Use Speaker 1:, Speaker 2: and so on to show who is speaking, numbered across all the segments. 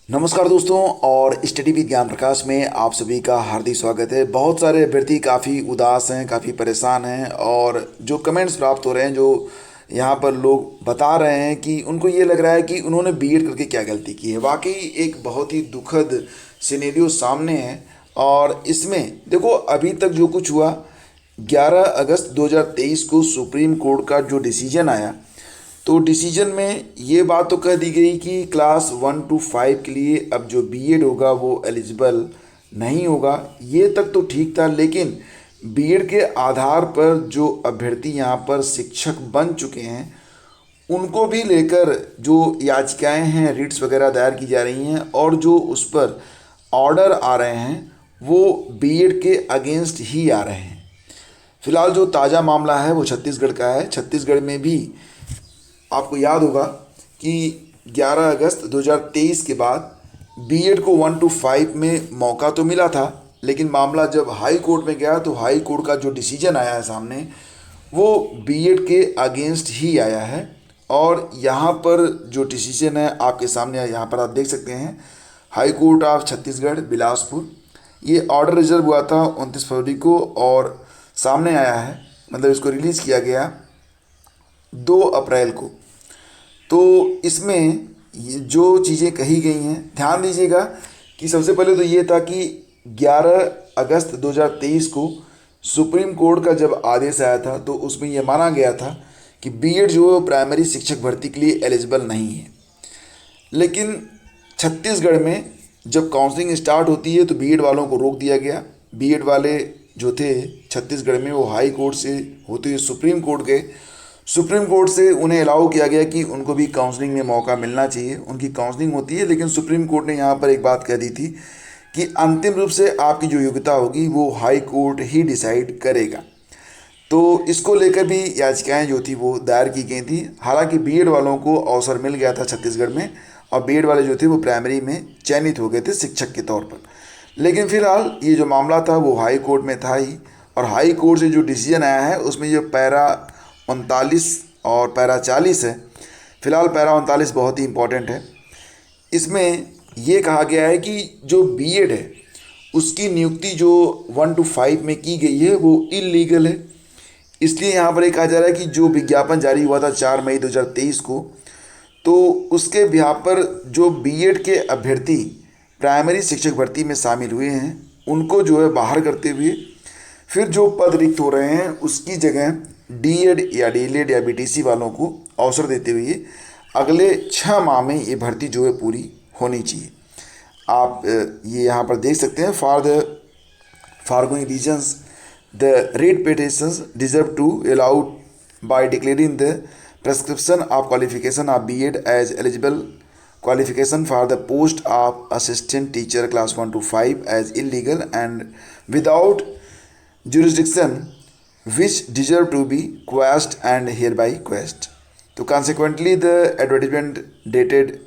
Speaker 1: नमस्कार दोस्तों, और स्टडी विद ज्ञान प्रकाश में आप सभी का हार्दिक स्वागत है। बहुत सारे अभ्यर्थी काफ़ी उदास हैं, काफ़ी परेशान हैं, और जो कमेंट्स प्राप्त हो रहे हैं, जो यहाँ पर लोग बता रहे हैं कि उनको ये लग रहा है कि उन्होंने बीएड करके क्या गलती की है। वाकई एक बहुत ही दुखद सिनेरियो सामने है। और इसमें देखो, अभी तक जो कुछ हुआ, 11 अगस्त 2023 को सुप्रीम कोर्ट का जो डिसीजन आया, तो डिसीजन में ये बात तो कह दी गई कि क्लास 1 to 5 के लिए अब जो बीएड होगा वो एलिजिबल नहीं होगा। ये तक तो ठीक था, लेकिन बीएड के आधार पर जो अभ्यर्थी यहाँ पर शिक्षक बन चुके हैं, उनको भी लेकर जो याचिकाएं हैं, रिट्स वगैरह दायर की जा रही हैं, और जो उस पर ऑर्डर आ रहे हैं वो बीएड के अगेंस्ट ही आ रहे हैं। फिलहाल जो ताज़ा मामला है वो छत्तीसगढ़ का है। छत्तीसगढ़ में भी आपको याद होगा कि 11 अगस्त 2023 के बाद बीएड को 1 to 5 में मौका तो मिला था, लेकिन मामला जब हाई कोर्ट में गया तो हाई कोर्ट का जो डिसीजन आया है सामने, वो बीएड के अगेंस्ट ही आया है। और यहाँ पर जो डिसीजन है आपके सामने है, यहाँ पर आप देख सकते हैं, high court of Chhattisgarh Bilaspur. ये ऑर्डर रिजर्व हुआ था 29 फरवरी को, और सामने आया है, मतलब इसको रिलीज़ किया गया 2 अप्रैल को। तो इसमें जो चीज़ें कही गई हैं, ध्यान दीजिएगा कि सबसे पहले तो ये था कि 11 अगस्त 2023 को सुप्रीम कोर्ट का जब आदेश आया था, तो उसमें यह माना गया था कि बीएड जो है प्राइमरी शिक्षक भर्ती के लिए एलिजिबल नहीं है। लेकिन छत्तीसगढ़ में जब काउंसलिंग स्टार्ट होती है तो बीएड वालों को रोक दिया गया। बीएड वाले जो थे छत्तीसगढ़ में, वो हाई कोर्ट से होते हुए सुप्रीम कोर्ट गए। सुप्रीम कोर्ट से उन्हें अलाउ किया गया कि उनको भी काउंसलिंग में मौका मिलना चाहिए। उनकी काउंसलिंग होती है, लेकिन सुप्रीम कोर्ट ने यहाँ पर एक बात कह दी थी कि अंतिम रूप से आपकी जो योग्यता होगी वो हाई कोर्ट ही डिसाइड करेगा। तो इसको लेकर भी याचिकाएं जो थी वो दायर की गई थी। हालांकि बीएड वालों को अवसर मिल गया था छत्तीसगढ़ में, और बीएड वाले जो थे वो प्राइमरी में चयनित हो गए थे शिक्षक के तौर पर। लेकिन फिलहाल ये जो मामला था वो हाई कोर्ट में था ही, और हाई कोर्ट से जो डिसीजन आया है उसमें जो पैरा 39 और पैरा 40 है। फिलहाल पैरा 39 बहुत ही इम्पोर्टेंट है। इसमें ये कहा गया है कि जो बीएड है उसकी नियुक्ति जो 1 to 5 में की गई है वो इलीगल है। इसलिए यहाँ पर ये कहा जा रहा है कि जो विज्ञापन जारी हुआ था 4 मई 2023 को, तो उसके बिहार पर जो बीएड के अभ्यर्थी प्राइमरी शिक्षक भर्ती में शामिल हुए हैं उनको जो है बाहर करते हुए, फिर जो पद रिक्त हो रहे हैं उसकी जगह डीएड या डीएलएड या बीटीसी वालों को अवसर देते हुए अगले 6 माह में ये भर्ती जो है पूरी होनी चाहिए। आप ये यहाँ पर देख सकते हैं, for the foregoing reasons the rate petitions deserve to allowed by declaring the prescription of qualification of B.Ed as eligible qualification for the post of assistant teacher class 1 to 5 as illegal and without jurisdiction, which deserve to be quashed and hereby quashed. So consequently the advertisement dated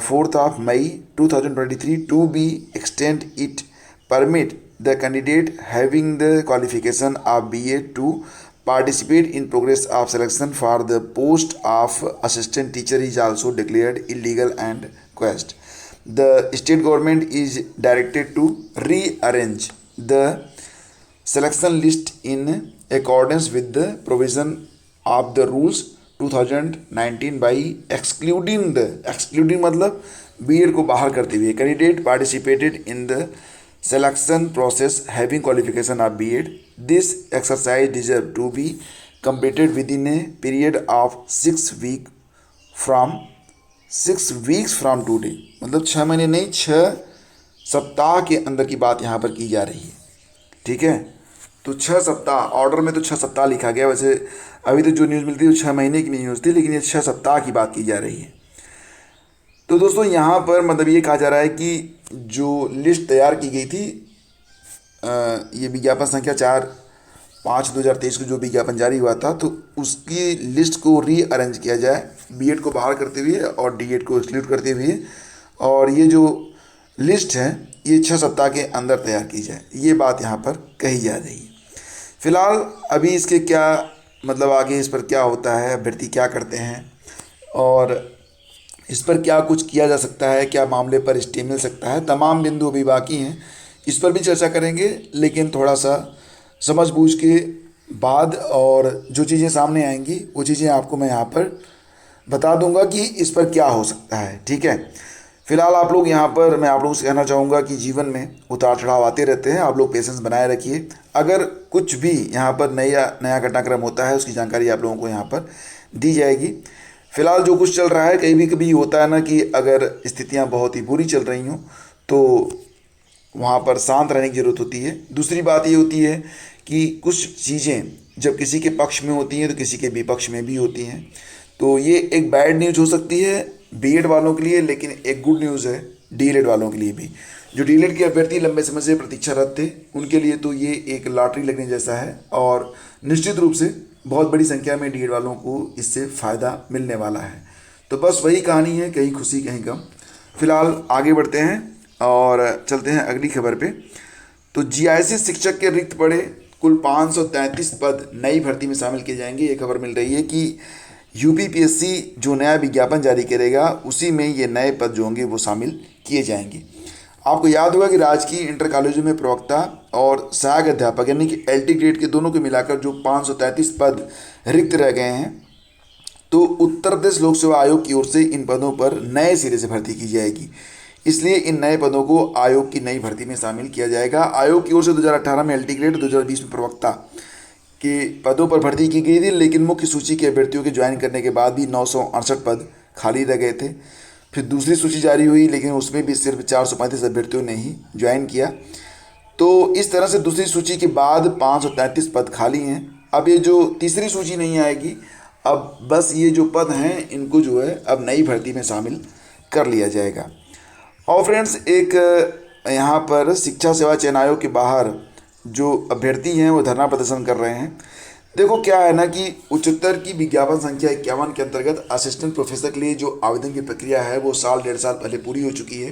Speaker 1: 4th of May 2023 to be extend it permit the candidate having the qualification of BA to participate in progress of selection for the post of assistant teacher is also declared illegal and quashed. The state government is directed to rearrange the selection list in accordance with the provision of the rules 2019 by excluding मतलब BEd को बाहर करते हुए candidate participated in the selection process having qualification of B.Ed. This exercise deserve to be completed within a period of 6 weeks from today. मतलब 6 महीने नहीं, 6 सप्ताह के अंदर की बात यहाँ पर की जा रही है। ठीक है, तो 6 सप्ताह, ऑर्डर में तो 6 सप्ताह लिखा गया, वैसे अभी तक जो न्यूज़ मिलती है वो 6 महीने की न्यूज़ थी, लेकिन ये 6 सप्ताह की बात की जा रही है। तो दोस्तों यहाँ पर मतलब ये कहा जा रहा है कि जो लिस्ट तैयार की गई थी, ये विज्ञापन संख्या 4/5/2023 को जो विज्ञापन जारी हुआ था, तो उसकी लिस्ट को रीअरेंज किया जाए बीएड को बाहर करते हुए और डीएड को एक्सक्लूड करते हुए, और ये जो लिस्ट है ये 6 सप्ताह के अंदर तैयार की जाए, ये बात यहाँ पर कही जा रही है। फिलहाल अभी इसके क्या मतलब आगे इस पर क्या होता है, अभ्यर्थी क्या करते हैं, और इस पर क्या कुछ किया जा सकता है, क्या मामले पर स्टे मिल सकता है, तमाम बिंदु अभी बाकी हैं, इस पर भी चर्चा करेंगे। लेकिन थोड़ा सा समझ बूझ के बाद और जो चीज़ें सामने आएंगी वो चीज़ें आपको मैं यहाँ पर बता दूंगा कि इस पर क्या हो सकता है, ठीक है। फिलहाल आप लोग यहाँ पर, मैं आप लोगों से कहना चाहूँगा कि जीवन में उतार चढ़ाव आते रहते हैं, आप लोग पेशेंस बनाए रखिए। अगर कुछ भी यहाँ पर नया नया घटनाक्रम होता है उसकी जानकारी आप लोगों को यहाँ पर दी जाएगी। फिलहाल जो कुछ चल रहा है, कहीं भी कभी होता है ना कि अगर स्थितियाँ बहुत ही बुरी चल रही हों तो वहाँ पर शांत रहने की ज़रूरत होती है। दूसरी बात ये होती है कि कुछ चीज़ें जब किसी के पक्ष में होती हैं तो किसी के विपक्ष में भी होती हैं। तो ये एक बैड न्यूज़ हो सकती है बीएड वालों के लिए, लेकिन एक गुड न्यूज़ है डीएलएड वालों के लिए भी। जो डीएलएड के अभ्यर्थी लंबे समय से प्रतीक्षारत थे उनके लिए तो ये एक लॉटरी लगने जैसा है, और निश्चित रूप से बहुत बड़ी संख्या में डीएड वालों को इससे फ़ायदा मिलने वाला है। तो बस वही कहानी है, कहीं खुशी कहीं गम। फिलहाल आगे बढ़ते हैं और चलते हैं अगली खबर पे। तो जीआईसी शिक्षक के रिक्त पड़े कुल 533 पद नई भर्ती में शामिल किए जाएंगे। ये खबर मिल रही है कि यूपीपीएससी जो नया विज्ञापन जारी करेगा उसी में ये नए पद जो होंगे वो शामिल किए जाएंगे। आपको याद होगा कि राजकीय इंटर कॉलेजों में प्रवक्ता और सहायक अध्यापक यानी कि एलटी ग्रेड के दोनों को मिलाकर जो 533 पद रिक्त रह गए हैं, तो उत्तर प्रदेश लोक सेवा आयोग की ओर से इन पदों पर नए सिरे से भर्ती की जाएगी। इसलिए इन नए पदों को आयोग की नई भर्ती में शामिल किया जाएगा। आयोग की ओर से 2018 में एलटी ग्रेड, 2020 में प्रवक्ता के पदों पर भर्ती की गई थी, लेकिन मुख्य सूची के अभ्यर्थियों के ज्वाइन करने के बाद भी 968 पद खाली रह गए थे। फिर दूसरी सूची जारी हुई, लेकिन उसमें भी सिर्फ 435 अभ्यर्थियों ने ही ज्वाइन किया। तो इस तरह से दूसरी सूची के बाद 533 पद खाली हैं। अब ये जो तीसरी सूची नहीं आएगी, अब बस ये जो पद हैं इनको जो है अब नई भर्ती में शामिल कर लिया जाएगा। और फ्रेंड्स, एक यहाँ पर शिक्षा सेवा चयन आयोग के बाहर जो अभ्यर्थी हैं वो धरना प्रदर्शन कर रहे हैं। देखो क्या है ना कि उच्चतर की विज्ञापन संख्या 51 के अंतर्गत असिस्टेंट प्रोफेसर के लिए जो आवेदन की प्रक्रिया है वो साल डेढ़ साल पहले पूरी हो चुकी है।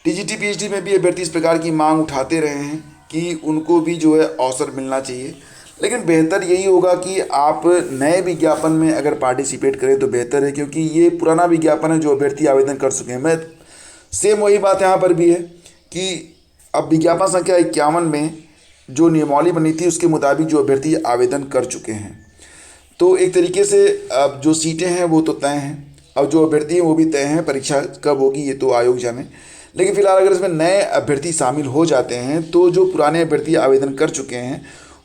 Speaker 1: टीजीटी पीएचडी में भी अभ्यर्थी इस प्रकार की मांग उठाते रहे हैं कि उनको भी जो है अवसर मिलना चाहिए, लेकिन बेहतर यही होगा कि आप नए विज्ञापन में अगर पार्टिसिपेट करें तो बेहतर है, क्योंकि ये पुराना विज्ञापन है जो अभ्यर्थी आवेदन कर चुके हैं। मैं सेम वही बात यहाँ पर भी है कि अब विज्ञापन संख्या 51 में जो नियमावली बनी थी उसके मुताबिक जो अभ्यर्थी आवेदन कर चुके हैं, तो एक तरीके से अब जो सीटें हैं वो तो तय हैं, अब जो अभ्यर्थी हैं वो भी तय हैं, परीक्षा कब होगी ये तो आयोग जाने। लेकिन फिलहाल अगर इसमें नए अभ्यर्थी शामिल हो जाते हैं तो जो पुराने अभ्यर्थी आवेदन कर चुके हैं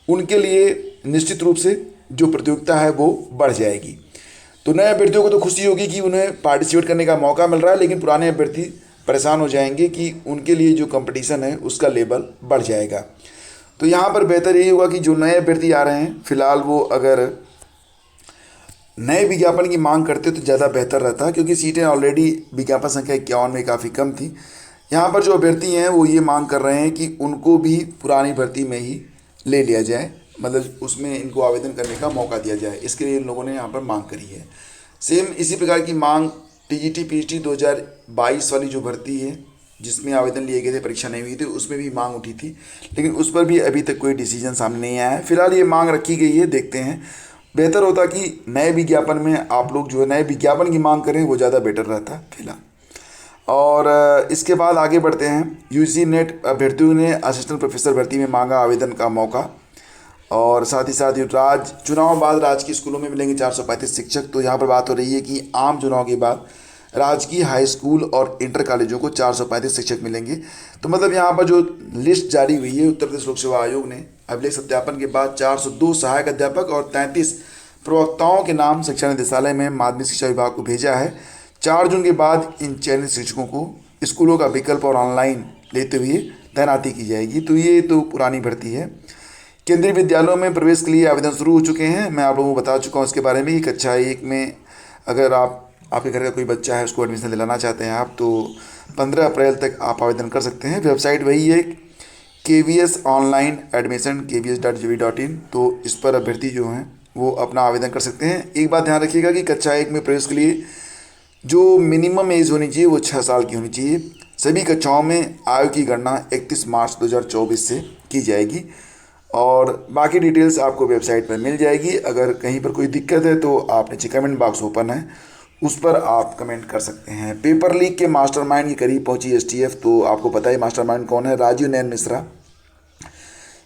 Speaker 1: उनके लिए निश्चित रूप से जो प्रतियोगिता है वो बढ़ जाएगी। तो नए अभ्यर्थियों को तो खुशी होगी कि उन्हें पार्टिसिपेट करने का मौका मिल रहा है, लेकिन पुराने अभ्यर्थी परेशान हो जाएंगे कि उनके लिए जो कंपटीशन है उसका लेवल बढ़ जाएगा। तो यहाँ पर बेहतर यही होगा कि जो नए अभ्यर्थी आ रहे हैं फिलहाल वो अगर नए विज्ञापन की मांग करते तो ज़्यादा बेहतर रहता, क्योंकि सीटें ऑलरेडी विज्ञापन संख्या 51 में काफ़ी कम थी। यहाँ पर जो अभ्यर्थी हैं वो ये मांग कर रहे हैं कि उनको भी पुरानी भर्ती में ही ले लिया जाए, मतलब उसमें इनको आवेदन करने का मौका दिया जाए। इसके लिए इन लोगों ने यहाँ पर मांग करी है। सेम इसी प्रकार की मांग टीजीटी पीएचडी 2022 वाली जो भर्ती है जिसमें आवेदन लिए गए थे, परीक्षा नहीं हुई थी, उसमें भी मांग उठी थी, लेकिन उस पर भी अभी तक कोई डिसीजन सामने नहीं आया है। फिलहाल ये मांग रखी गई है, देखते हैं। बेहतर होता कि नए विज्ञापन में आप लोग जो है नए विज्ञापन की मांग करें, वो ज़्यादा बेटर रहता फिलहाल। और इसके बाद आगे बढ़ते हैं। यूजी नेट अभ्यर्थियों ने असिस्टेंट प्रोफेसर भर्ती में मांगा आवेदन का मौका, और साथ ही साथ चुनाव बाद राजकीय स्कूलों में मिलेंगे 435 शिक्षक। तो यहाँ पर बात हो रही है कि आम चुनाव के बाद राजकीय हाई स्कूल और इंटर कॉलेजों को 435 शिक्षक मिलेंगे। तो मतलब यहाँ पर जो लिस्ट जारी हुई है उत्तर प्रदेश लोक सेवा आयोग ने अभिलेख सत्यापन के बाद 402 सहायक अध्यापक और 33 प्रवक्ताओं के नाम शिक्षा निदेशालय में माध्यमिक शिक्षा विभाग को भेजा है। 4 जून के बाद इन चयनित शिक्षकों को स्कूलों का विकल्प और ऑनलाइन लेते हुए तैनाती की जाएगी। तो ये तो पुरानी भर्ती है। केंद्रीय विद्यालयों में प्रवेश के लिए आवेदन शुरू हो चुके हैं, मैं आप लोगों को बता चुका हूँ इसके बारे में। कक्षा 1 में अगर आपके घर का कोई बच्चा है उसको एडमिशन दिलाना चाहते हैं आप, तो 15 अप्रैल तक आप आवेदन कर सकते हैं। वेबसाइट वही है KVS ऑनलाइन एडमिशन kvs.gv.in। तो इस पर अभ्यर्थी जो हैं वो अपना आवेदन कर सकते हैं। एक बात ध्यान रखिएगा कि कक्षा 1 में प्रवेश के लिए जो मिनिमम एज होनी चाहिए वो 6 साल की होनी चाहिए। सभी कक्षाओं में आयु की गणना 31 मार्च 2024 से की जाएगी, और बाकी डिटेल्स आपको वेबसाइट पर मिल जाएगी। अगर कहीं पर कोई दिक्कत है तो आप नीचे कमेंट बॉक्स ओपन है, उस पर आप कमेंट कर सकते हैं। पेपर लीक के मास्टरमाइंड के करीब पहुंची एसटीएफ। तो आपको पता है मास्टरमाइंड कौन है, राजीव नयन मिश्रा।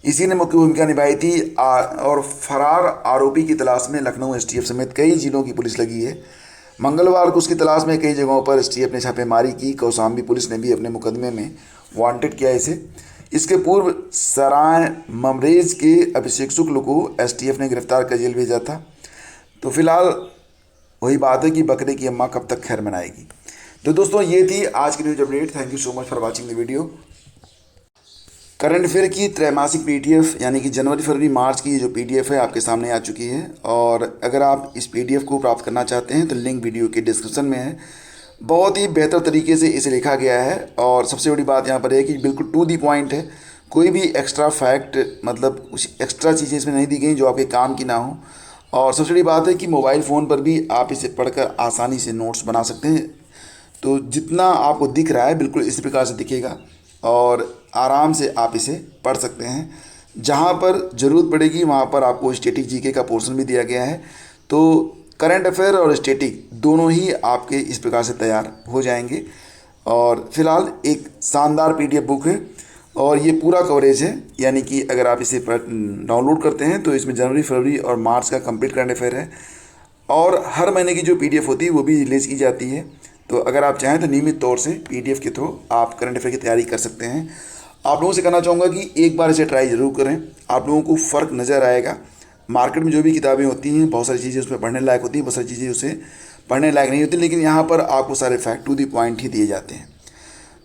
Speaker 1: इसी ने मुख्य भूमिका निभाई थी। और फरार आरोपी की तलाश में लखनऊ एसटीएफ समेत कई जिलों की पुलिस लगी है। मंगलवार को उसकी तलाश में कई जगहों पर एसटीएफ ने छापेमारी की। कौशाम्बी पुलिस ने भी अपने मुकदमे में वांटेड किया इसे। इसके पूर्व सराय ममरेज के अभिषेक शुक्ल को एसटीएफ ने गिरफ्तार कर जेल भेजा था। तो फिलहाल वही बात है कि बकरे की अम्मा कब तक खैर मनाएगी। तो दोस्तों ये थी आज की news update. Thank you so much for watching the video. Current affair की त्रैमासिक पीडीएफ यानी कि जनवरी फरवरी मार्च की जो पीडीएफ है आपके सामने आ चुकी है। और अगर आप इस पीडीएफ को प्राप्त करना चाहते हैं तो लिंक वीडियो के डिस्क्रिप्शन में है। बहुत ही बेहतर तरीके से इसे लिखा गया है और सबसे बड़ी बात यहाँ पर है कि बिल्कुल टू दी पॉइंट है। कोई भी एक्स्ट्रा फैक्ट मतलब कुछ एक्स्ट्रा चीज़ें इसमें नहीं दी गई जो आपके काम की ना हो। और सबसे बड़ी बात है कि मोबाइल फ़ोन पर भी आप इसे पढ़कर आसानी से नोट्स बना सकते हैं। तो जितना आपको दिख रहा है बिल्कुल इसी प्रकार से दिखेगा और आराम से आप इसे पढ़ सकते हैं। जहाँ पर ज़रूरत पड़ेगी वहाँ पर आपको स्टैटिक जीके का पोर्शन भी दिया गया है। तो करंट अफेयर और स्टैटिक दोनों ही आपके इस प्रकार से तैयार हो जाएंगे। और फिलहाल एक शानदार पीडीएफ बुक है और ये पूरा कवरेज है। यानी कि अगर आप इसे डाउनलोड करते हैं तो इसमें जनवरी फरवरी और मार्च का कंप्लीट करंट अफेयर है। और हर महीने की जो पीडीएफ होती है वो भी रिलीज़ की जाती है। तो अगर आप चाहें तो नियमित तौर से पीडीएफ के थ्रू आप करंट अफेयर की तैयारी कर सकते हैं। आप लोगों से कहना चाहूँगा कि एक बार इसे ट्राई ज़रूर करें। आप लोगों को फ़र्क नज़र आएगा। मार्केट में जो भी किताबें होती हैं बहुत सारी चीज़ें उसमें पढ़ने लायक होती हैं, बहुत सारी चीज़ें उसे पढ़ने लायक नहीं होती, लेकिन यहाँ पर आपको सारे फैक्ट टू दी पॉइंट ही दिए जाते हैं।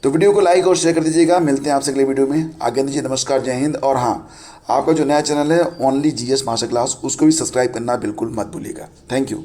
Speaker 1: तो वीडियो को लाइक और शेयर कर दीजिएगा। मिलते हैं आपसे अगले वीडियो में। आगे दीजिए, नमस्कार, जय हिंद। और हाँ, आपका जो नया चैनल है ओनली जीएस मास्टर क्लास, उसको भी सब्सक्राइब करना बिल्कुल मत भूलिएगा। Thank you.